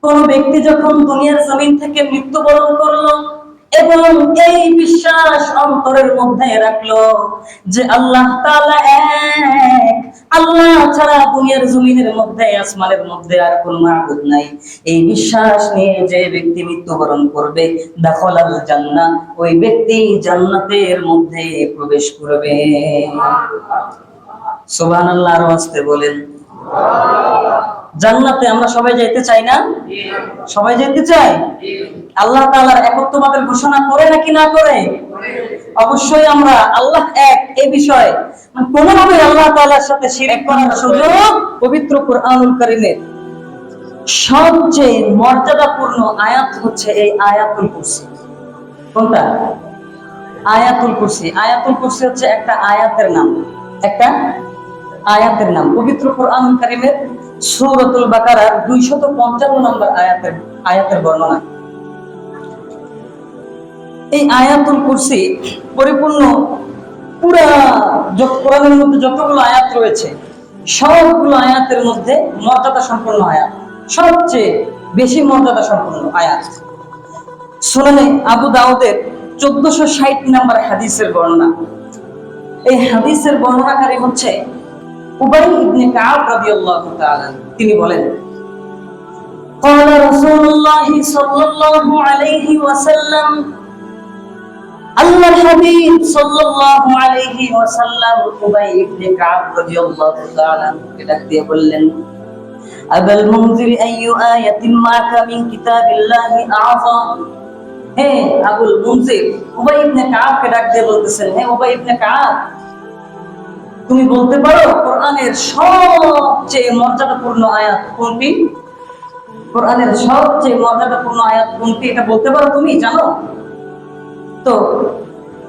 কোন ব্যক্তি যখন দুনিয়ার জমিন থেকে মৃত্যুবরণ করলো এবং এই বিশ্বাস অন্তরের মধ্যে রাখলো যে আল্লাহ তাআলা এক, আল্লাহ ছাড়া দুনিয়ার জমিনের মধ্যে আসমানের মধ্যে আর কোন মাবুদ নাই, এই বিশ্বাস নিয়ে যে ব্যক্তি মৃত্যুবরণ করবে দাখালাল জান্নাহ, ওই ব্যক্তি জান্নাতের মধ্যে প্রবেশ করবে। সুবহানাল্লাহ, আর আস্তে বলেন। জান্নাতে আমরা সবাই যেতে চাই না? সবাই যেতে চাই। আল্লাহ তাআলার একত্ববাদের ঘোষণা করে নাকি না করে? অবশ্যই আমরা আল্লাহ এক এই বিষয়ে কোনোভাবে আল্লাহ তাআলার সাথে শিরক করার সুযোগ পবিত্র কোরআনুল কারীমের সবচেয়ে মর্যাদাপূর্ণ আয়াত হচ্ছে এই আয়াতুল কুরসি। কোনটা? আয়াতুল কুরসি। আয়াতুল কুরসি হচ্ছে একটা আয়াতের নাম, একটা আয়াতের নাম। পবিত্র কোরআনুল কারীমের সূরাতুল বাকারার 255 নম্বর আয়াতের বর্ণনা। এই আয়াতুল কুরসি পরিপূর্ণ পুরা কোরআনের মধ্যে যতগুলো আয়াত রয়েছে সবগুলো আয়াতের মধ্যে মর্যাদা সম্পন্ন আয়াত, সবচেয়ে বেশি মর্যাদা সম্পন্ন আয়াত। সুনানে আবু দাউদের 1460 নম্বর হাদিসের বর্ণনা। এই হাদিসের বর্ণনাকারী হচ্ছে উবাই ইবনে কাব রাদিয়াল্লাহু তাআলা। তিনি বলেন, قال رسول الله صلى الله عليه وسلم, আল্লাহর হাবিব সাল্লাল্লাহু আলাইহি ওয়াসাল্লাম উবাই ইবনে কাব রাদিয়াল্লাহু তাআলা কে ডাক দিয়ে বললেন, আবাল মুনজির আইয়ু আয়াতিন মাকা মিন কিতাবিল্লাহি আযম। হে আবুল মুনজির, উবাই ইবনে কাব কে ডাক দিয়ে বলতেছেন, হে উবাই ইবনে কাব, তুমি বলতে পারো কোরআনের সবচেয়ে মর্যাদাপূর্ণ আয়াত কোনটি? কোরআনের সবচেয়ে মর্যাদাপূর্ণ আয়াত কোনটি এটা বলতে পারো তুমি, জানো? তো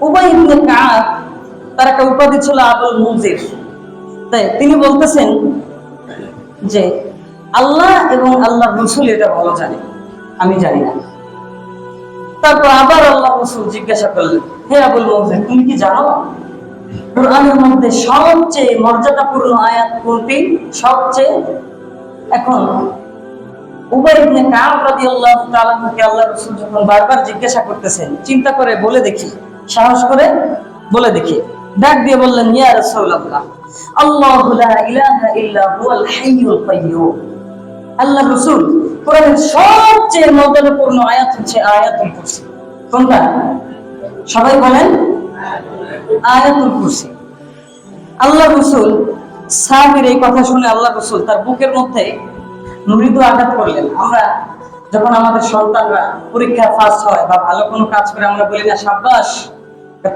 উবাই ইবনে কাব, তার একটা উপাধি ছিল আবুল মুনজির। তাই তিনি বলতেছেন যে আল্লাহ এবং আল্লাহর রাসূল এটা ভালো জানে, আমি জানি না। তারপর আবার আল্লাহ রাসূল জিজ্ঞাসা করলেন, হে আবুল মুনজির, তুমি কি জানো কোরআনের মধ্যে সবচেয়ে মর্যাদাপূর্ণ আয়াত কোনটি? সবচেয়ে। এখন উবাই ইবনে কাব রাদিয়াল্লাহু তাআলা কে আল্লাহর রাসূল যখন বারবার জিজ্ঞাসা করতেছেন, চিন্তা করে বলে দেখি, সাহস করে বলে দেখি, ডাক দিয়ে বললেন, ইয়া রাসূলুল্লাহ, আল্লাহু লা ইলাহা ইল্লা হুয়াল হাইয়ুল কাইয়্যুম। আল্লাহর রাসূল, কোরআনের সবচেয়ে মর্যাদাপূর্ণ আয়াত হচ্ছে আয়াতুল কুরসি। কোনটা? সবাই বলেন, আয়াতুল কুরসি। আল্লাহর রাসূল সাহাবীর এই কথা শুনে আল্লাহর রাসূল তার বুকের মধ্যে মৃদু আঘাত করলেন। আমরা যখন আমাদের সন্তানরা পরীক্ষা ফার্স্ট হয় বা ভালো কোনো কাজ করে আমরা বলি না শাবাশ,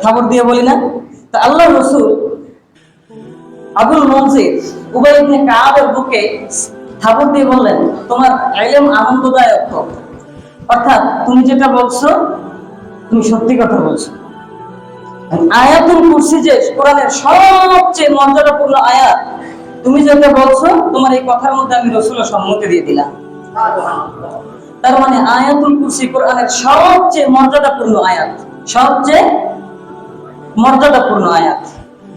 থাবর দিয়ে বলি না? তো আল্লাহর রাসূল আবুল মুনজির উবাই ইবনে কাবের বুকে থাবর দিয়ে বললেন, তোমার ইলম আনন্দদায়ক হোক, অর্থাৎ তুমি যেটা বলছো তুমি সত্যি কথা বলছো। আয়াতুল কুরসি যে কোরআনের সবচেয়ে মর্যাদাপূর্ণ আয়াত, তুমি যেটা বলছো তোমার এই কথার মধ্যে আমি রাসূলের সম্মতি দিয়ে দিলাম। তার মানে আয়াতুল কুরসি কোরআনের সবচেয়ে মর্যাদাপূর্ণ আয়াত, সবচেয়ে মর্যাদাপূর্ণ আয়াত।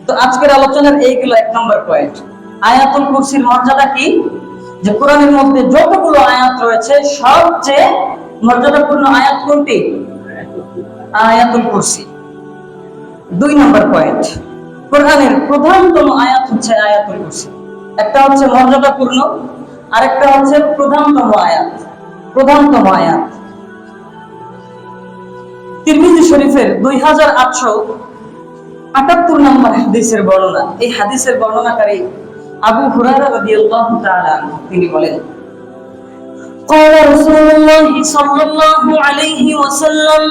তো আজকের আলোচনার এইগুলো 1 নম্বর পয়েন্ট। আয়াতুল কুরসির মর্যাদা কি? যে কোরআনের মধ্যে যতগুলো আয়াত রয়েছে সবচেয়ে মর্যাদাপূর্ণ আয়াত কোনটি? আয়াতুল কুরসি। 2 নম্বর পয়েন্ট, কোরআনের প্রধানতম আয়াত হচ্ছে আয়াতুল কুরসি। একটা হচ্ছে মর্যাদাপূর্ণ, আরেকটা হচ্ছে প্রধানতম আয়াত। প্রধানতম আয়াত তিরমিজি শরীফের 2878 নম্বর হাদিসের বর্ণনা। এই হাদিসের বর্ণনাকারী আবু হুরায়রা রাদিয়াল্লাহু তাআলা তিনি বলেন, قال رسول الله صلى الله عليه وسلم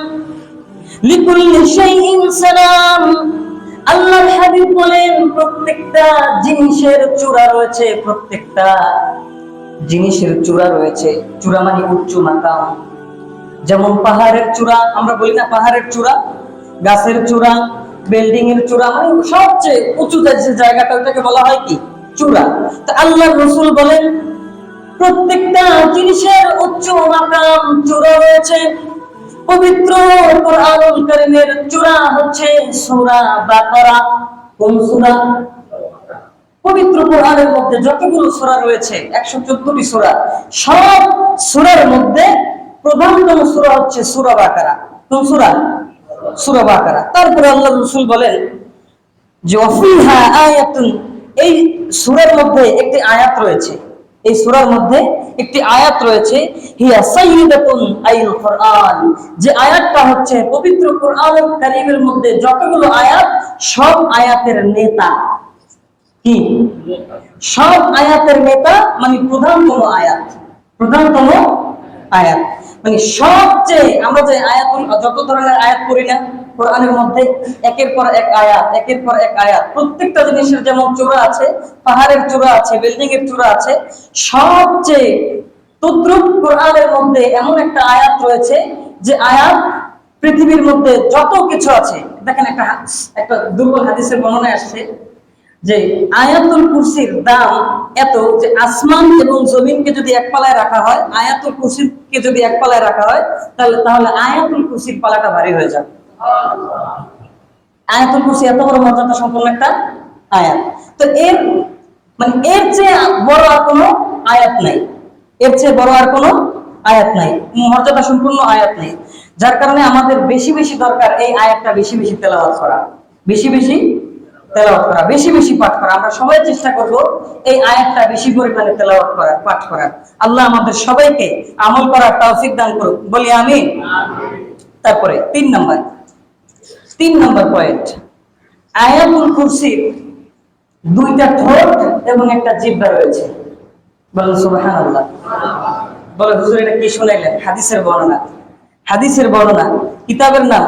লিকুল্লি শাইইন সালাম। আল্লাহর হাবিব বলেন, প্রত্যেকটা জিনিসের চূড়া রয়েছে, প্রত্যেকটা জিনিসের চূড়া রয়েছে। চূড়া মানে উচ্চ মাকাম। যেমন পাহাড়ের চূড়া, আমরা বলি না পাহাড়ের চূড়া, গাছের চূড়া, বিল্ডিং এর চূড়া, মানে সবচেয়ে উঁচু যে জায়গাটা ওটাকে বলা হয় কি? চূড়া। তো আল্লাহর রাসূল বলেন, প্রত্যেকটা জিনিসের উচ্চ মাকাম চূড়া রয়েছে। পবিত্র কোরআনুল কারীমের চূড়া হচ্ছে সূরা বাকারা। কোন সূরা? পবিত্র কোরআনের মধ্যে যতগুলো সূরা রয়েছে 114টি সূরা, সব সূরার মধ্যে প্রধানতম সূরা হচ্ছে সূরা বাকারা। কোন সূরা? সূরা বাকারা। তারপরে আল্লাহর রাসূল বলেন যে ওয়াফিহা আয়াতুন, এই সূরার মধ্যে একটি আয়াত রয়েছে, এই সূরার মধ্যে একটি আয়াত রয়েছে, হিয়া সাইয়্যিদাতুন আইল কোরআন, যে আয়াতটা হচ্ছে পবিত্র কোরআনুল কারীমের মধ্যে যতগুলো আয়াত সব আয়াতের নেতা। কি? সব আয়াতের নেতা মানে প্রধানতম আয়াত, প্রধানতম আয়াত মানে সবচেয়ে, আমরা যে আয়াতুল যত ধরনের আয়াত পড়ি না কোরআনের মধ্যে, একের পর এক আয়াত, একের পর এক আয়াত, প্রত্যেকটা জিনিসের যেমন চূড়া আছে, পাহাড়ের চূড়া আছে, বিল্ডিং এর চূড়া আছে, সবচেয়ে তদ্রুপ কোরআনের মধ্যে এমন একটা আয়াত রয়েছে যে আয়াত পৃথিবীর মধ্যে যত কিছু আছে। দেখেন একটা দুর্বল হাদিসের বর্ণনা আসছে যে আয়াতুল কুরসির দাম এত যে আসমান এবং জমিনকে যদি এক পালায় রাখা হয়, আয়াতুল কুরসিকে যদি এক পালায় রাখা হয়, তাহলে আয়াতুল কুরসির পালাটা ভারী হয়ে যাবে। আয়াতুল কুরসি এত বড় মর্যাদা সম্পন্ন একটা আয়াত। তো এর চেয়ে বড় আর কোনো আয়াত নাই, এর চেয়ে বড় আর কোনো আয়াত নাই, মর্যাদা সম্পূর্ণ আয়াত নেই। যার কারণে আমাদের বেশি বেশি দরকার এই আয়াতটা বেশি বেশি তেলাওয়াত করা, বেশি বেশি তেলাওয়াত করা, বেশি বেশি পাঠ করা। আমরা সবাই চেষ্টা করব এই আয়াতটা বেশি পরিমাণে তেলাওয়াত করার, পাঠ করার। আল্লাহ আমাদের সবাইকে আমল করার তৌফিক দান করুক, বলি আমিন। তারপরে 3 নম্বর পয়েন্ট, আয়াতুল কুরসির 2টা ঠোঁট এবং একটা জিহ্বা রয়েছে। বলেন সুবহানাল্লাহ। বলে হুজুর এটা কি শুনাইলেন? হাদিসের বর্ণনা, হাদিসের বর্ণনা। কিতাবের নাম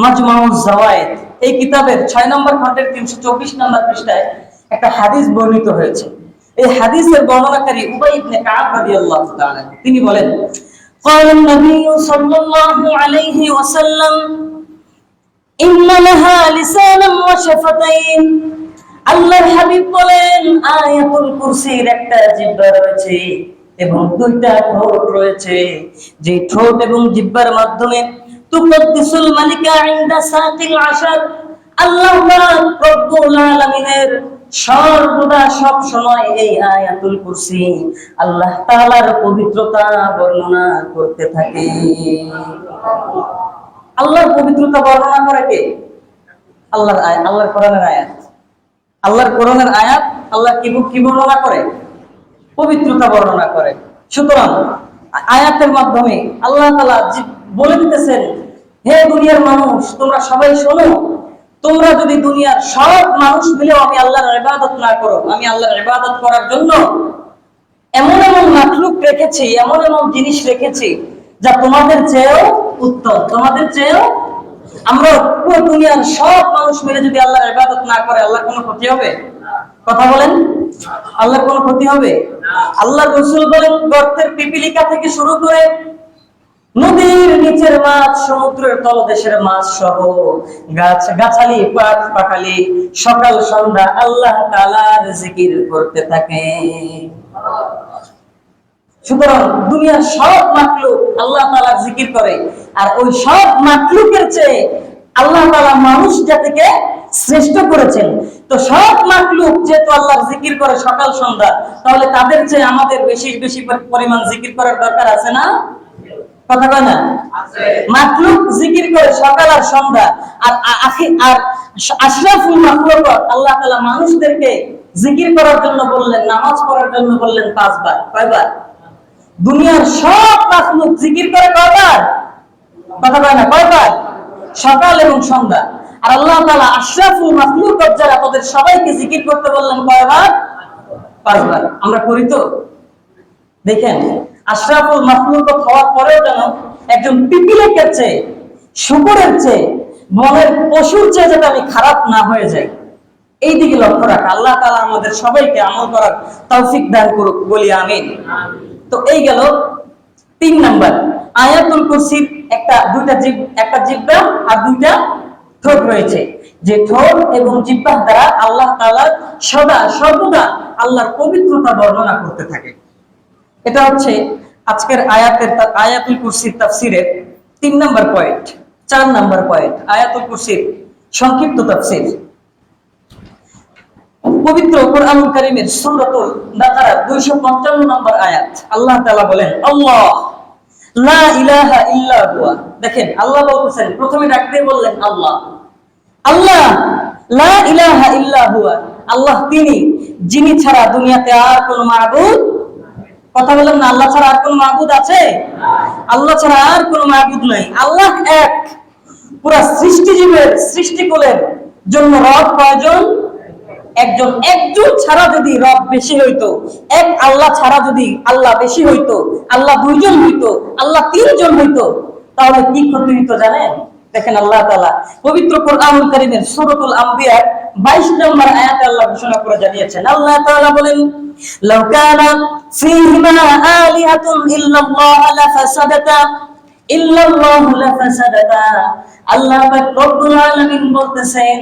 মাজমাউজ যাওয়ায়েদ। এই কিতাবের 6 নম্বর খণ্ডের 324 নম্বর পৃষ্ঠায় একটা হাদিস বর্ণিত হয়েছে। এই হাদিসের বর্ণনাকারী উবাই ইবনে কাব রাদিয়াল্লাহু তাআলা, তিনি বলেন قال النبي صلى الله عليه وسلم إن لها لسانا وشفتين। আল্লাহর হাবিব বলেন আয়াতুল কুরসির একটা জিহ্বা রয়েছে এবং 2টা ঠোঁট রয়েছে, যে ঠোঁট এবং জিহ্বার মাধ্যমে তুকদ্দিসুল মালিকা ইনদা সাকিল আশার, আল্লাহ রব্বুল আলামিনের সর্বদা সব সময় এই আয়াতুল কুরসি আল্লাহ তাআলার পবিত্রতা বর্ণনা করতে থাকে। আল্লাহর পবিত্রতা বর্ণনা করে কে? আল্লাহর আয়াত, আল্লাহর কোরআনের আয়াত, আল্লাহর কোরআনের আয়াত। আল্লাহ কি বর্ণনা করে? পবিত্রতা বর্ণনা করে। সুতরাং আয়াতের মাধ্যমে আল্লাহ তাআলা বলে দিতেছেন, হে দুনিয়ার মানুষ, তোমরা সবাই শোনো, তোমরা যদি দুনিয়ার সব মানুষ মিলেও আমি আল্লাহর ইবাদত না করো, আমি আল্লাহর ইবাদত করার জন্য এমন এমন মাখলুক রেখেছি, এমন এমন জিনিস রেখেছি যা তোমাদের চেয়েও উত্তম, তোমাদের চেয়েও। আমরা পুরো দুনিয়ার সব মানুষ মিলে যদি আল্লাহর ইবাদত না করে, আল্লাহর কোনো ক্ষতি হবে? কথা বলেন, আল্লাহর কোনো ক্ষতি হবে? আল্লাহর রাসূল বলেন গর্তের পিপিলিকা থেকে শুরু করে নদীর নিচের মাছ, সমুদ্রের তলদেশের মাছ সহ গাছালি পাখালি সকাল সন্ধ্যা আল্লাহ তাআলার জিকির করতে থাকে। সুতরাং দুনিয়ার সব মাখলুক আল্লাহ তাআলার জিকির করে, আর ওই সব মাখলুকের চেয়ে আল্লাহ তাআলা মানুষ জাতিকে শ্রেষ্ঠ করেছেন। তো সব মাখলুক যেহেতু আল্লাহর জিকির করে সকাল সন্ধ্যা, তাহলে তাদের চেয়ে আমাদের বেশি বেশি পরিমাণ জিকির করার দরকার আছে না? কথা কয় না? মাখলুক জিকির করে সকাল আর সন্ধ্যা, আর আশরাফুল মাখলুক আল্লাহ তাআলা মানুষদেরকে জিকির করার জন্য বললেন, নামাজ পড়ার জন্য বললেন 5 বার। কয়বার? দুনিয়ার সব মাখলুক জিকির করে কয়বার? কথা কয় না? কয়বার? সকাল এবং সন্ধ্যা। আর আল্লাহ তাআলা আশরাফুল মাখলুক যারা, তাদের সবাইকে জিকির করতে বললেন কয়বার? 5 বার। আমরা করি তো? দেখেন, আশরাফুল মাখলুক হওয়ার পরেও যেন একজন পিপিলিকার চেয়ে, শুকরের চেয়ে, বনের পশুর চেয়ে যাতে আমি খারাপ না হয়ে যাই, এই দিকে লক্ষ্য রাখা। আল্লাহ তাআলা আমাদের সবাইকে আমল করার তৌফিক দান করুক, বলি আমিন। তো এই গেল 3 নাম্বার। আয়াতুল কুরসির একটা জিহ্বা আর 2টা ঠোঁট রয়েছে, যে ঠোঁট এবং জিহ্বার দ্বারা আল্লাহ তাআলা সর্বদা আল্লাহর পবিত্রতা বর্ণনা করতে থাকে। এটা হচ্ছে আজকের আয়াতুল কুরসির তাফসীরের 3 নাম্বার পয়েন্ট। 4 নাম্বার পয়েন্ট, আয়াতুল কুরসির সংক্ষিপ্ত তাফসীর। পবিত্র কোরআনুল কারীমের সূরাতুল বাকারা 255 নম্বর আয়াত আল্লাহ তাআলা বলেন আল্লাহ লা ইলাহা ইল্লা হুয়া। দেখেন আল্লাহ বলতেছেন, প্রথমে ডাক দিয়ে বললেন আল্লাহ, আল্লাহ লা ইলাহা ইল্লা হুয়া, আল্লাহ তিনি, যিনি ছাড়া দুনিয়াতে আর কোনো মাবুদ, কথা বলেন না, আল্লাহ ছাড়া আর কোনো মাবুদ আছে? আল্লাহ ছাড়া আর কোনো মাবুদ নাই। আল্লাহ এক। পুরা সৃষ্টিজীবের সৃষ্টিকুলের জন্য রব কয়জন? একজন। একজন ছাড়া যদি রব বেশি হইতো, এক আল্লাহ ছাড়া যদি আল্লাহ বেশি হইতো, আল্লাহ দুইজন হইতো, আল্লাহ তিনজন হইতো, তাহলে কি ক্ষতি হইতো জানেন? দেখেন আল্লাহ তাআলা পবিত্র কোরআনুল কারীমের সূরাতুল আম্বিয়ার 22 নম্বর আয়াতে আল্লাহ ঘোষণা করে জানিয়েছেন, আল্লাহ তাআলা বলেন লাউ কানা ফীহিমা আলিহাতুন ইল্লাল্লাহ লাফাসাদাতা ইল্লাল্লাহু লাফাসাদাতা। আল্লাহ পাক রব্বুল আলামিন বলতেছেন,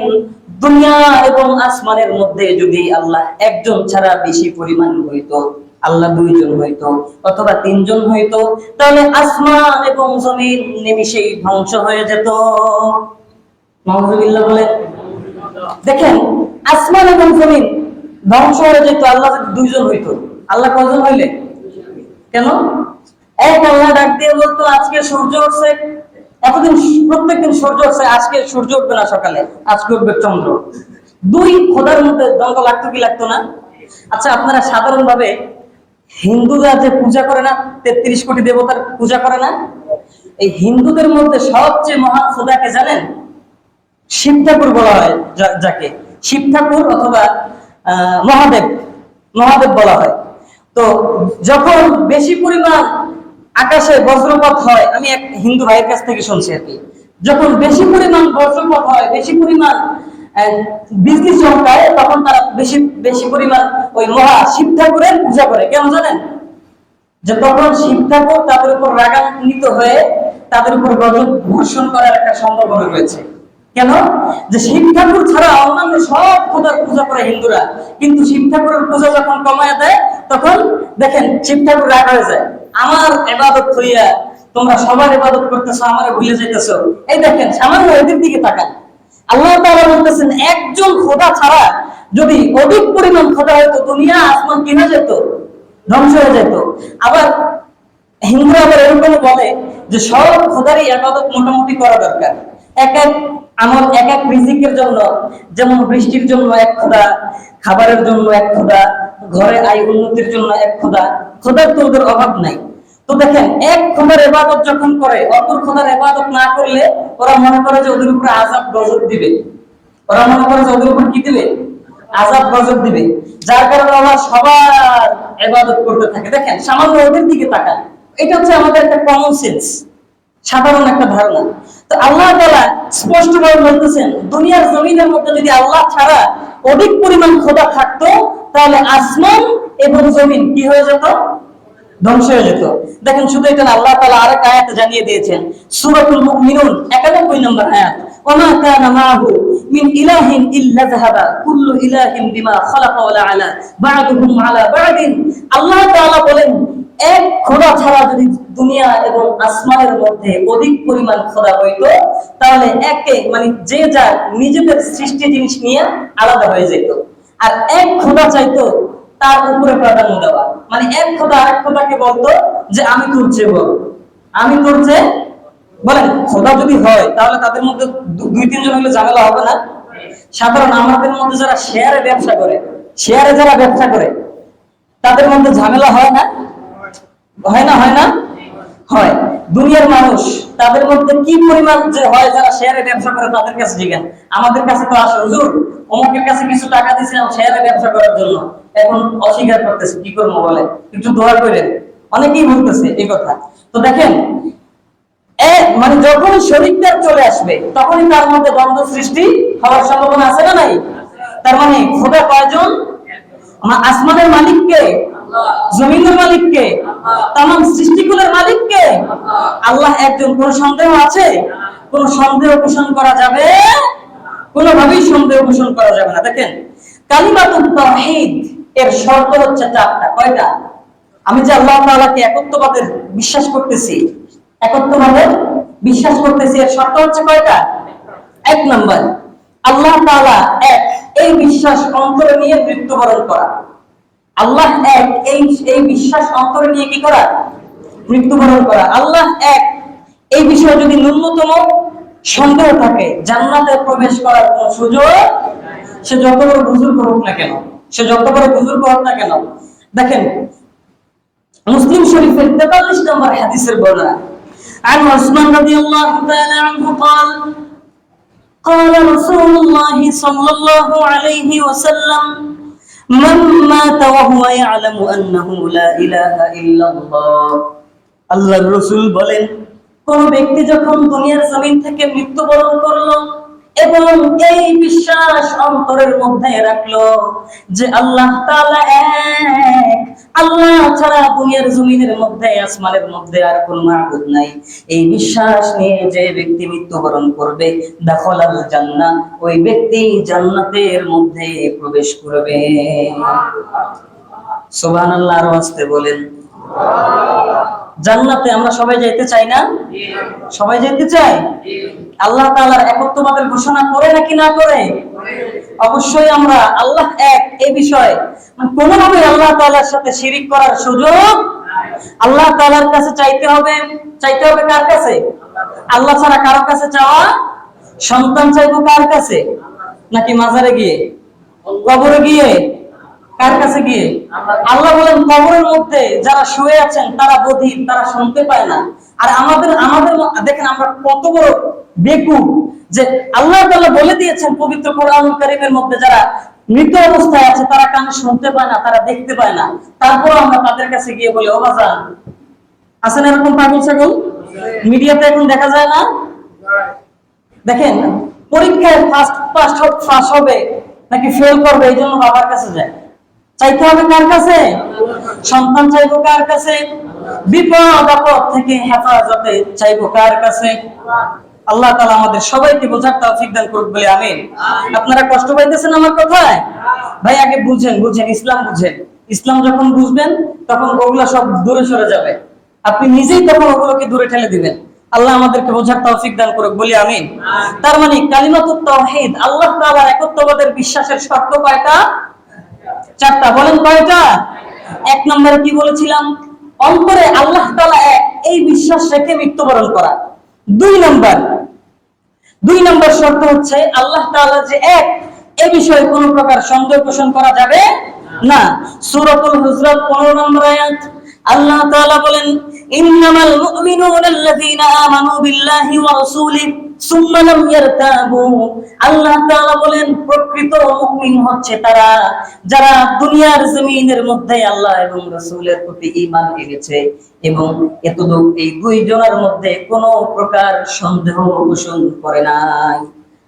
দুনিয়া এবং আসমানের মধ্যে যদি আল্লাহ একজন ছাড়া বেশি পরিমাণ হইতো, আল্লাহ দুইজন হইতো অথবা তিনজন হইতো, তাহলে আসমান এবং জমিন নিমিষেই ধ্বংস হয়ে যেত। নাউযুবিল্লাহ বলেন। দেখেন আসমান এবং জমিন ধ্বংস হয়ে যেত আল্লাহ যদি দুইজন হইতো। আল্লাহ কয়জন হইলে? কেন? এক আল্লাহ ডাক দিয়ে বলতো আজকে সূর্য উঠছে, এতদিন প্রত্যেকদিন সূর্য উঠছে, আজকে সূর্য উঠবে না সকালে, আজকে উঠবে চন্দ্র। দুই খোদার মধ্যে দ্বন্দ্ব লাগতো কি লাগতো না? আচ্ছা আপনারা সাধারণ ভাবে হিন্দুরা যে পূজা করে না, 33 কোটি দেবতার পূজা করে না, এই হিন্দুদের মধ্যে সবচেয়ে মহান খোদাকে জানেন? শিব ঠাকুর বলা হয় যাকে, শিব ঠাকুর অথবা মহাদেব, মহাদেব বলা হয়। তো যখন বেশি পরিমাণ আকাশে বজ্রপাত হয়, আমি এক হিন্দু ভাইয়ের কাছ থেকে শুনছি আর কি, যখন বেশি পরিমাণ বজ্রপাত হয়, বেশি পরিমাণ বিজলি চমকায়, তখন তারা বেশি বেশি পরিমাণ ওই মহা শিব ঠাকুরের পূজা করে। কেন জানেন? যে তখন শিব ঠাকুর তাদের উপর রাগান্বিত হয়ে তাদের উপর গজব বর্ষণ করার একটা সম্ভাবনা রয়েছে। কেন? যে শিব ঠাকুর ছাড়া অন্যান্য সব খোদার পূজা করে হিন্দুরা, কিন্তু শিব ঠাকুরের পূজা যখন কমায় দেয়, তখন দেখেন শিব ঠাকুর রাগ হয়ে যায়, আমার ইবাদত হইয়া তোমরা সবার ইবাদত করতেছো, আমারে ভুলে যাইতেছো। এই দেখেন সামান্য এদের দিকে তাকান। আল্লাহ তাআলা বলতেছেন একজন খোদা ছাড়া যদি অধিক পরিমাণ খোদা হইতো, দুনিয়া আসমান কি হয়ে যেত? ধ্বংস হয়ে যেত। আবার হিন্দুরা আবার এরকম বলে যে সব খোদারই ইবাদত মোটামুটি করা দরকার। এক এক আমল, এক এক রিজিকের জন্য, যেমন বৃষ্টির জন্য এক খোদা, খাবারের জন্য এক খোদা, ঘরে আয় উন্নতির জন্য এক খোদা, খোদার তো ওদের অভাব নাই। তো দেখেন এক খোদার ইবাদত যখন করে, অপর খোদার ইবাদত না করলে ওরা মনে করে যে ওদের উপরে আযাব গজব দিবে, ওরা মনে করে যে ওদের উপর কি দিবে? আযাব গজব দিবে, যার কারণে ওরা সবার ইবাদত করতে থাকে। দেখেন সামান্য ওদের দিকে তাকান, এটা হচ্ছে আমাদের একটা কমন সেন্স, সাধারণ একটা ধারণা। তো আল্লাহ তাআলা স্পষ্টভাবে বলতেছেন দুনিয়ার জমিনের মধ্যে যদি আল্লাহ ছাড়া অধিক পরিমাণ খোদা থাকতো, তাহলে আসমান এবং জমিন কি হয়ে যেত? ধ্বংস হয়ে যেত। দেখেন শুধু এটা আল্লাহ তাআলা আরেক আয়াতে জানিয়ে দিয়েছেন, সূরাতুল মুমিনুন 91 নম্বর আয়াত, ওমা কানা মাহু মিন ইলাহিন ইল্লা যাহাবা কুল্লু ইলাহিন বিমা খালাকা ওয়া আলা বা'দুহুম আলা বা'দিন। আল্লাহ তাআলা বলেন এক খোদা ছাড়া যদি দুনিয়া এবং আসমানের মধ্যে অধিক পরিমাণ খোদা হইতো, তাহলে একে মানে যে যার নিজেদের সৃষ্টি জিনিস নিয়ে আলাদা হয়ে যেত। আর এক খোদা চাইতো তার উপরে প্রাধান্য দেওয়া, মানে এক খোদা আরেক খোদাকে বলতো যে আমি তোর চেয়ে বড়, আমি তোর চেয়ে। বলেন খোদা যদি হয় তাহলে তাদের মধ্যে দুই তিনজন হলে ঝামেলা হবে না? সাধারণ আমাদের মধ্যে যারা শেয়ারে ব্যবসা করে, শেয়ারে যারা ব্যবসা করে, তাদের মধ্যে ঝামেলা হয় না? হয় না? হয় না? হয়। দুনিয়ার মানুষ তাদের মধ্যে কি পরিমাণ যে হয়, যারা শেয়ারে ব্যবসা করে তাদের কাছে জিজ্ঞাসা, আমাদের কাছে তো আসে হুজুর অমুকের কাছে কিছু টাকা দিয়েছিলাম শেয়ারে ব্যবসা করার জন্য, এখন অস্বীকার করতেছে, কি করবো বলে, একটু দোয়া করেন। অনেকেই বলতেছে এই কথা। তো দেখেন মানে যখন শরীরদার চলে আসবে তখনই তার মধ্যে দ্বন্দ্ব সৃষ্টি হওয়ার সম্ভাবনা আছে না নাই? তার মানে খোদা কয়জন? আসমানের মালিক কে? জমিনের মালিক কে? তামাম সৃষ্টিকুলের মালিক কে? আল্লাহ একজন। কোন সন্দেহ আছে? কোন সন্দেহ পোষণ করা যাবে? কোনোভাবেই সন্দেহ পোষণ করা যাবে না। দেখেন কালিমাতুত তাওহীদ এর শর্ত হচ্ছে 4টা। কয়টা? আমি যে আল্লাহ তাআলাকে একত্ববাদের বিশ্বাস করতেছি, একত্ববাদের বিশ্বাস করতেছি, এর শর্ত হচ্ছে কয়টা? 1 নাম্বার আল্লাহ তাআলা এক, এই বিশ্বাস অন্তরে নিয়ে মৃত্যুবরণ করা। আল্লাহ এক, এই বিশ্বাস অন্তরে নিয়ে কি করা? মৃত্যুবরণ করা। আল্লাহ এক, এই বিষয়ে যদি ন্যূনতম সন্দেহ থাকে, জান্নাতে প্রবেশ করার কোন সুযোগ, সে যত বড় বুজুর্গ হোক না কেন, সে যত বড় বুজুর্গ হোক না কেন। দেখেন মুসলিম শরীফের 43 নম্বর হাদিসের বর্ণনা, عن عثمان رضي الله تعالى عنه قال قال رسول الله صلى الله عليه وسلم من مات وهو يعلم أنه لا إله إلا الله। আল্লাহর রাসূল বলেন, কোন ব্যক্তি যখন দুনিয়ার জমিন থেকে মৃত্যুবরণ করলো এবং এই বিশ্বাস অন্তরের মধ্যে রাখলো যে আল্লাহ তাআলা এক, আল্লাহ ছাড়া দুনিয়ার জমিনের মধ্যে আসমানের মধ্যে আর কোন মাবুদ নাই, এই বিশ্বাস নিয়ে যে ব্যক্তি মৃত্যুবরণ করবে, দাখালাল জান্নাহ, ওই ব্যক্তি জান্নাতের মধ্যে প্রবেশ করবে। সুবহানাল্লাহ, আর আস্তে বলেন। জান্নাতে আমরা সবাই যেতে চাই না? সবাই যেতে চাই। আল্লাহ তাআলার একত্ববাদের ঘোষণা করে নাকি না করে? অবশ্যই আমরা আল্লাহ এক এই বিষয়ে কোনোভাবে আল্লাহ তাআলার সাথে শিরিক করার সুযোগ আল্লাহ তাআলার কাছে চাইতে হবে। চাইতে হবে কার কাছে? আল্লাহ ছাড়া কারো কাছে চাওয়া? সন্তান চাইবো কার কাছে? নাকি মাজারে গিয়ে, কবরে গিয়ে? কার কাছে গিয়ে? আল্লাহ বলেন কবরের মধ্যে যারা শুয়ে আছেন তারা বধির, তারা শুনতে পায় না। আর আমাদের দেখেন আমরা কত বড় বেকুব যে আল্লাহ তাআলা বলে দিয়েছেন পবিত্র কোরআনুল কারীমের মধ্যে যারা মৃত অবস্থায় আছে তারা কানে শুনতে পায় না, তারা দেখতে পায় না, তারপর আমরা তাদের কাছে গিয়ে বলি ও বাজান। আছেন এরকম পাগল ছাগল? মিডিয়াতে এখন দেখা যায় না? দেখেন পরীক্ষায় ফার্স্ট হবে নাকি ফেল করবে এই জন্য বাবার কাছে যায়। চাইতে হবে কার কাছে? সন্তান চাইবো কার কাছে? বিপদ আপদ থেকে হেফাজতে চাইবো কার কাছে? আল্লাহ তাআলা আমাদের সবাইকে বোঝার তৌফিক দান করুক বলে আমিন। আপনারা কষ্ট পাইতেছেন আমার কথায়? ভাই আগে বুঝেন, ইসলাম বুঝেন। ইসলাম যখন বুঝবেন তখন ওগুলা সব দূরে সরে যাবে, আপনি নিজেই তখন ওগুলোকে দূরে ঠেলে দিবেন। আল্লাহ আমাদেরকে বোঝার তৌফিক দান করুক বলে আমিন। তার মানে কালিমাতুত তাওহীদ, আল্লাহ তাআলার একত্ববাদের বিশ্বাসের শর্ত কয়টা? 4টা। বলেন কয়টা? 1 নম্বরে কি বলেছিলাম? অন্তরে আল্লাহ তাআলা এক এই বিশ্বাস রেখে মৃত্যুবরণ করা। 2 নম্বর শর্ত হচ্ছে আল্লাহ তাআলা যে এক এই বিষয়ে কোনো প্রকার সন্দেহ পোষণ করা যাবে না। সূরাতুল হুজরাত 15 নম্বর আয়াত আল্লাহ তাআলা বলেন, ইন্নামাল মুমিনুনা আল্লাযীনা আমানু বিল্লাহি ওয়া রাসূলিহি সুম্মা লাম ইয়ারতাবু। আল্লাহ তাআলা বলেন প্রকৃত মুমিন হচ্ছে তারা যারা দুনিয়ার জমিনের মধ্যে আল্লাহ এবং রাসূলের প্রতি ঈমান এনেছে এবং এতদূর এই দুই জনের মধ্যে কোনো প্রকার সন্দেহ পোষণ করে নাই।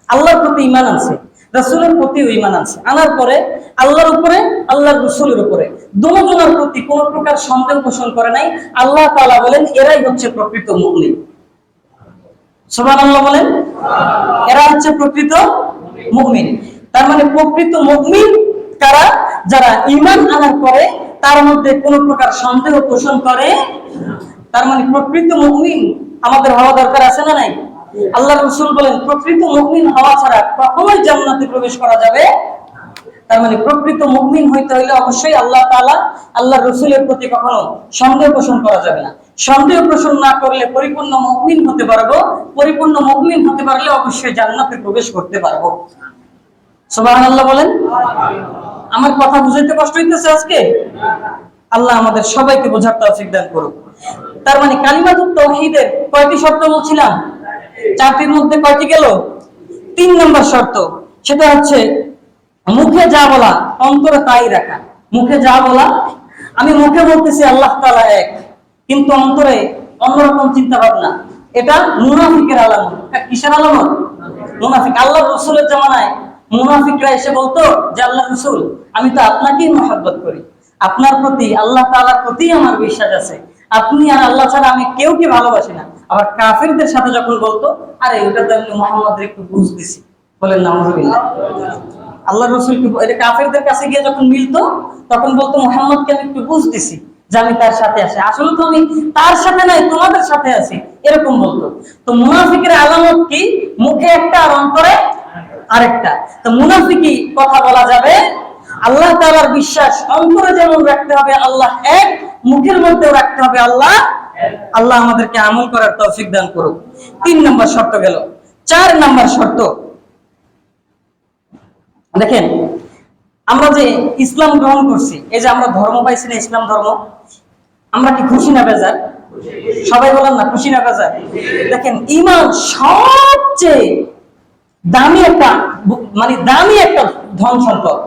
আল্লাহর প্রতি ঈমান আছে, রাসূলের প্রতি ঈমান আছে, আনার পরে আল্লাহর উপরে, আল্লাহর রাসূলের উপরে দুজনের প্রতি কোনো প্রকার সন্দেহ পোষণ করে নাই। আল্লাহ তাআলা বলেন এরাই হচ্ছে প্রকৃত মুমিন। সুবহানাল্লাহ বলেন। এরা হচ্ছে প্রকৃত মুমিন। তার মানে প্রকৃত মুমিন কারা? যারা ঈমান আনার পরে তার মধ্যে কোনো প্রকার সন্দেহ পোষণ করে। তার মানে প্রকৃত মুমিন আমাদের হওয়া দরকার আছে না নাই? আল্লাহর রাসূল বলেন প্রকৃত মুমিন হওয়া ছাড়া কখনোই জান্নাতে প্রবেশ করা যাবে। তার মানে প্রকৃত মুমিন হইতে হইলে অবশ্যই আল্লাহ তাআলা, আল্লাহর রাসূলের প্রতি কখনো সন্দেহ পোষণ করা যাবে না। সন্দেহ পোষণ না করলে পরিপূর্ণ মুমিন হতে পারবো, পরিপূর্ণ মুমিন হতে পারলে অবশ্যই জান্নাতে প্রবেশ করতে পারবো। সুবহানাল্লাহ বলেন। আমার কথা বুঝাইতে কষ্ট হইতেছে আজকে? আল্লাহ আমাদের সবাইকে বোঝার তৌফিক দান করুক। তার মানে কালিমাতুত তাওহীদের কয়টি শর্ত বলছিলাম? 4টির মধ্যে কয়টি গেল? 3 নম্বর শর্ত, সেটা হচ্ছে মুখে যা বলা অন্তরে তাই রাখা। মুখে যা বলা, আমি মুখে বলতেছি আল্লাহ তাআলা এক, কিন্তু অন্তরে অন্যরকম চিন্তা ভাবনা, এটা মুনাফিকের আলামত। কিসের আলামত? মুনাফিক। আল্লাহর রাসূলের জামানায় মুনাফিকরা এসে বলতো যে আল্লাহর রাসূল আমি তো আপনাকেই মহব্বত করি, আপনার প্রতি, আল্লাহ তাআলার প্রতি আমার বিশ্বাস আছে, আপনি আর আল্লাহ ছাড়া আমি কেউকে ভালোবাসি না। আবার কাফেরদের সাথে যখন বলতো আরে ওটা তো আমি মুহাম্মদের একটু বুঝ দিছি, বলেন নাউযুবিল্লাহ। আল্লাহর রাসূল কি এটা কাফেরদের কাছে গিয়ে যখন মিলতো তখন বলতো মুহাম্মদকে আমি একটু বুঝ দিছি যে আমি তার সাথে আছি, আসলে তো আমি তার সাথে নাই তোমাদের সাথে আছি, এরকম বলতো। তো মুনাফিকের আলামত কি? মুখে একটা আর অন্তরে আরেকটা। তো মুনাফিকি কথা বলা যাবে, আল্লাহ তাআলার বিশ্বাস অন্তরে যেমন রাখতে হবে আল্লাহ এক, মুখের মধ্যেও রাখতে হবে আল্লাহ। আল্লাহ আমাদেরকে আমল করার তৌফিক দান করুক। 3 নম্বর শর্ত গেল। 4 নম্বর শর্ত দেখেন, আমরা যে ইসলাম গ্রহণ করছি, এই যে আমরা ধর্ম পাইছি না, ইসলাম ধর্ম, আমরা কি খুশি না বেজার? সবাই বলেন না, খুশি না বেজার? দেখেন, ঈমান সবচেয়ে দামি একটা, মানে দামি একটা ধন সম্পদ,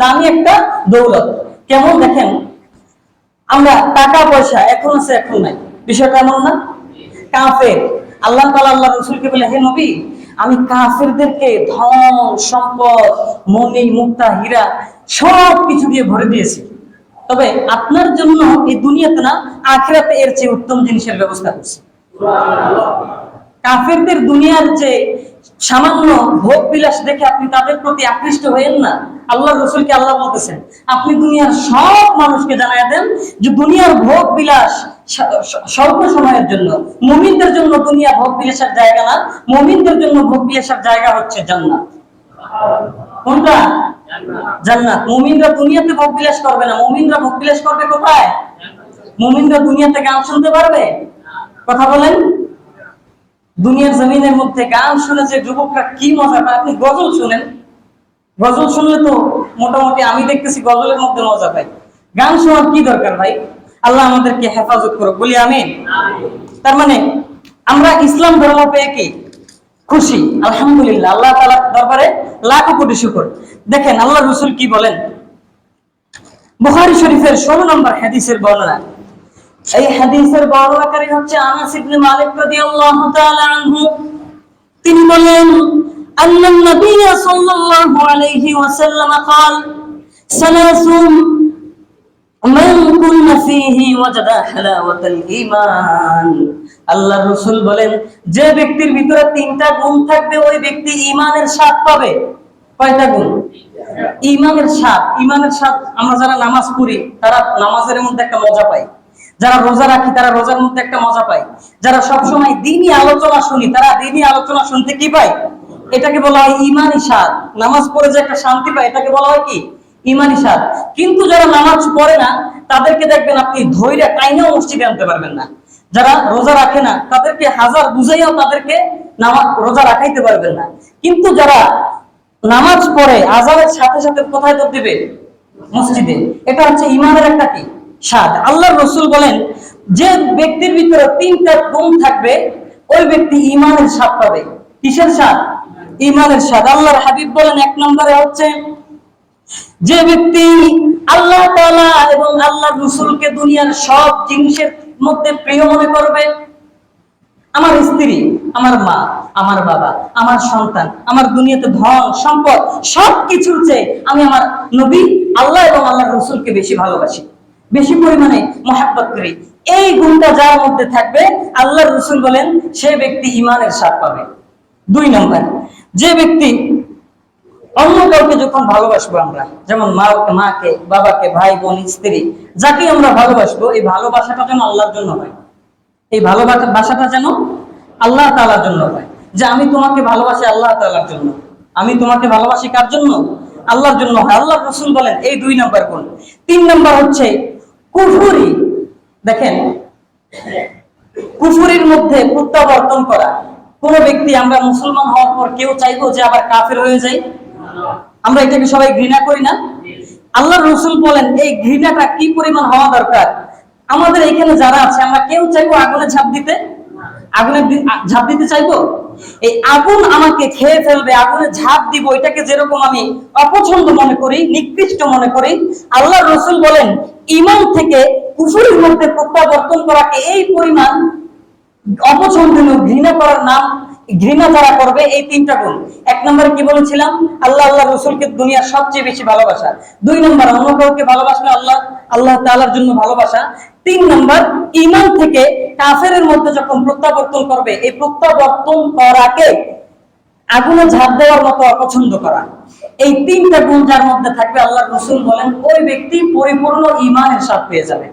দামি একটা দৌলত। কেমন দেখেন, আমরা টাকা পয়সা এখন আছে এখন নাই, বিষয়টা এমন না? কাফের, আল্লাহ তাআলা আল্লাহ রাসূলকে বলে, হে নবী, আমি কাফেরদেরকে ধন সম্পদ, মণি মুক্তা হীরা সব কিছু দিয়ে ভরে দিয়েছি, তবে আপনার জন্য এই দুনিয়াতে না, আখিরাতে এর চেয়ে উত্তম জিনিসের ব্যবস্থা করছি। কাফেরদের দুনিয়ার যে সামান্য ভোগ বিলাস দেখে আপনি তাদের প্রতি আকৃষ্ট হয়েন না। আল্লাহ রাসূলকে আল্লাহ বলতেছেন, আপনি দুনিয়ার সব মানুষকে জানায় দেন যে দুনিয়ার ভোগ বিলাস স্বল্প সময়ের জন্য, মুমিনদের জন্য দুনিয়া ভোগ বিলাসের জায়গা না, মুমিনদের জন্য ভোগ বিলাসের জায়গা হচ্ছে জান্নাত। কোনটা? জান্নাত। মুমিনরা দুনিয়াতে ভোগ বিলাস করবে না, মুমিনরা ভোগ বিলাস করবে কোথায়? মুমিনরা দুনিয়াতে গান শুনতে পারবে? কথা বলেন। দুনিয়ার জমিনের মধ্যে গান শুনে যে যুবকরা কি মজা পায়, আপনি গজল শুনেন, গজল শুনলে তো মোটামুটি আমি দেখতেছি গজলের মধ্যে মজা পাই। গান শোনার কি দরকার ভাই? আল্লাহ আমাদেরকে হেফাজত করুক, বলি আমিন। তার মানে আমরা ইসলাম ধর্ম পেয়ে কি খুশি? আলহামদুলিল্লাহ, আল্লাহ তাআলার দরবারে লাখো কোটি শুকর। দেখেন আল্লাহ রাসূল কি বলেন, বুখারী শরীফের 16 নম্বর হাদিসের বর্ণনা। এই হাদিসের বর্ণনাকারী হচ্ছে আনাস ইবনে মালিক রাদিয়াল্লাহু তাআলা আনহু। তিনি বলেন, আন্নান নবী সাল্লাল্লাহু আলাইহি ওয়াসাল্লাম قال সালাসুন মান কুননা ফীহি ওয়াজাদা হালাওয়াতাল ঈমান। আল্লাহর রাসূল বলেন, যে ব্যক্তির ভিতরে 3টা গুণ থাকবে ওই ব্যক্তি ঈমানের স্বাদ পাবে। কয়টা গুণ? ঈমানের স্বাদ। ঈমানের স্বাদ, আমরা যারা নামাজ পড়ি তারা নামাজের মধ্যে একটা মজা পাই, যারা রোজা রাখি তারা রোজার মধ্যে একটা মজা পায়, যারা সবসময় দ্বীনি আলোচনা শুনি তারা দ্বীনি আলোচনা শুনতে কি পায়? এটাকে বলা হয় ঈমানী স্বাদ। নামাজ পড়ে যে একটা শান্তি পায়, এটাকে বলা হয় কি? ঈমানী স্বাদ। কিন্তু যারা নামাজ পড়ে না তাদেরকে দেখবেন আপনি ধৈর্য টাইনাও মসজিদে আনতে পারবেন না। যারা রোজা রাখে না তাদেরকে হাজার বুঝাইয়াও তাদেরকে নামাজ রোজা রাখাইতে পারবেন না। কিন্তু যারা নামাজ পড়ে আযানের সাথে সাথে কোথায় তো দিবে? মসজিদে। এটা হচ্ছে ঈমানের একটা কি স্বাদ। আল্লাহর রাসূল বলেন, যে ব্যক্তির ভিতরে 3টা গুণ থাকবে ওই ব্যক্তি ঈমানের স্বাদ পাবে। কিসের স্বাদ? ঈমানের স্বাদ। আল্লাহর হাবিব বলেন, 1 নম্বরে হচ্ছে যে ব্যক্তি আল্লাহ তাআলা এবং আল্লাহর রাসূলকে দুনিয়ার সব জিনিসের মধ্যে প্রিয় মনে করবে। আমার স্ত্রী, আমার মা, আমার বাবা, আমার সন্তান, আমার দুনিয়াতে ধন সম্পদ সবকিছুর চেয়ে আমি আমার নবী আল্লাহ এবং আল্লাহর রাসূলকে বেশি ভালোবাসি, বেশি পরিমাণে মহব্বত করি। এই গুণটা যার মধ্যে থাকবে আল্লাহর রাসূল বলেন সে ব্যক্তি ঈমানের স্বাদ পাবে। 2 নম্বর, যে ব্যক্তি অন্য কাউকে যখন ভালোবাসবো আমরা, যেমন মাকে, বাবাকে, ভাই বোন, স্ত্রী, যাকে আমরা ভালোবাসবো, এই ভালোবাসাটা যেন আল্লাহর জন্য হয়। এই ভালোবাসাটা যেন আল্লাহ তাআলার জন্য হয়। যে আমি তোমাকে ভালোবাসি আল্লাহ তাআলার জন্য, আমি তোমাকে ভালোবাসি কার জন্য? আল্লাহর জন্য হয়। আল্লাহর রাসূল বলেন এই 2 নম্বর গুণ। 3 নম্বর হচ্ছে কুফরি। দেখেন, কুফরির মধ্যে প্রত্যাবর্তন করা। কোন ব্যক্তি, আমরা মুসলমান হওয়ার পর কেউ চাইবো যে আবার কাফের হয়ে যায়? আমরা এটাকে সবাই ঘৃণা করি না? আল্লাহর রাসূল বলেন এই ঘৃণাটা কি পরিমাণ হওয়া দরকার। আমাদের এখানে যারা আছে আমরা কেউ চাইবো আগুনে ঝাঁপ দিতে? আগুনে ঝাঁপ দিতে চাইবো? এই আগুন আমাকে খেয়ে ফেলবে, আগুনে ঝাঁপ দিব, এটাকে যেরকম আমি অপছন্দ মনে করি, নিকৃষ্ট মনে করি, আল্লাহর রাসূল বলেন ঈমান থেকে কুফরের মধ্যে প্রত্যাবর্তন করাকে এই পরিমাণ অপছন্দনীয়, ঘৃণা করার নাম, ঘৃণা যারা করবে, এই 3টা গুণ। 1 নম্বরে কি বলেছিলাম? আল্লাহ আল্লাহ রাসূলকে দুনিয়ার সবচেয়ে বেশি ভালোবাসা। 2 নম্বর, অন্য কাউকে ভালোবাসলে আল্লাহ তাআলার জন্য ভালোবাসা। 3 নম্বর, ঈমান থেকে কাফেরের মধ্যে যখন প্রত্যাবর্তন করবে, এই প্রত্যাবর্তন করাকে আগুনে ঝাঁপ দেওয়ার মতো অপছন্দ করা। এই 3টা গুণ যার মধ্যে থাকবে আল্লাহর রাসূল বলেন ওই ব্যক্তি পরিপূর্ণ ঈমানের স্বাদ পেয়ে যাবে।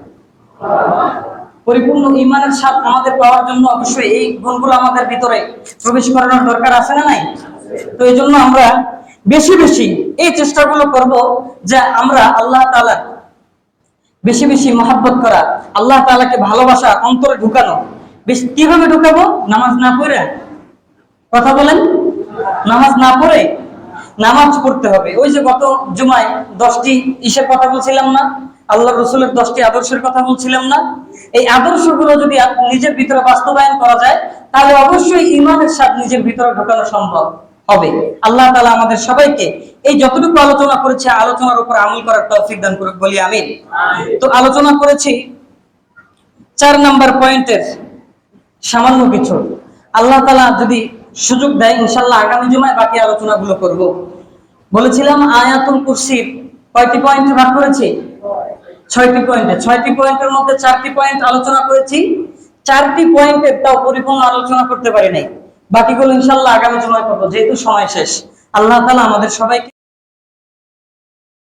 পরিপূর্ণ ঈমানের স্বাদ আমাদের পাওয়ার জন্য অবশ্যই এই গুণগুলো আমাদের ভিতরে প্রবেশ করানোর দরকার আছে না নাই? তো এই জন্য আমরা বেশি বেশি এই চেষ্টাগুলো করব যে আমরা আল্লাহ তাআলা বেশি বেশি মহব্বত করা, আল্লাহ তাআলাকে ভালোবাসা অন্তরে ঢুকানো। কিভাবে ঢুকাবো? নামাজ না পড়ে। কথা বলেন, নামাজ না পড়ে নামাজ পড়তে হবে। ওই যে গত জুমায় 10টি ইসের কথা বলছিলাম না, আল্লাহ রসুলের 10টি আদর্শের কথা বলছিলাম না, এই আদর্শগুলো যদি নিজের ভিতরে বাস্তবায়ন করা যায় তাহলে অবশ্যই ঈমানের স্বাদ নিজের ভিতরে ঢোকানো সম্ভব হবে। আল্লাহ তাআলা আমাদের সবাইকে এই যতটুকু আলোচনা করেছে আলোচনার উপর আমল করার তৌফিক দান করুক, বলি আমিন। তো আলোচনা করেছি 4 নাম্বার পয়েন্টের সামান্য কিছু। আল্লাহ তাআলা যদি সুযোগ দেয় ইনশাআল্লাহ আগামী জুমায় বাকি আলোচনাগুলো করব। বলেছিলাম আয়াতুল কুরসির কয়টি পয়েন্ট ভাগ করেছি? 6টি পয়েন্টে। 6টি পয়েন্টের মধ্যে 4টি পয়েন্ট আলোচনা করেছি। 4টি পয়েন্টের তাও পরিপূর্ণ আলোচনা করতে পারি নাই, বাকিগুলো ইনশাআল্লাহ আগামী জুমায় করব যেহেতু সময় শেষ। আল্লাহ তাআলা আমাদের সবাইকে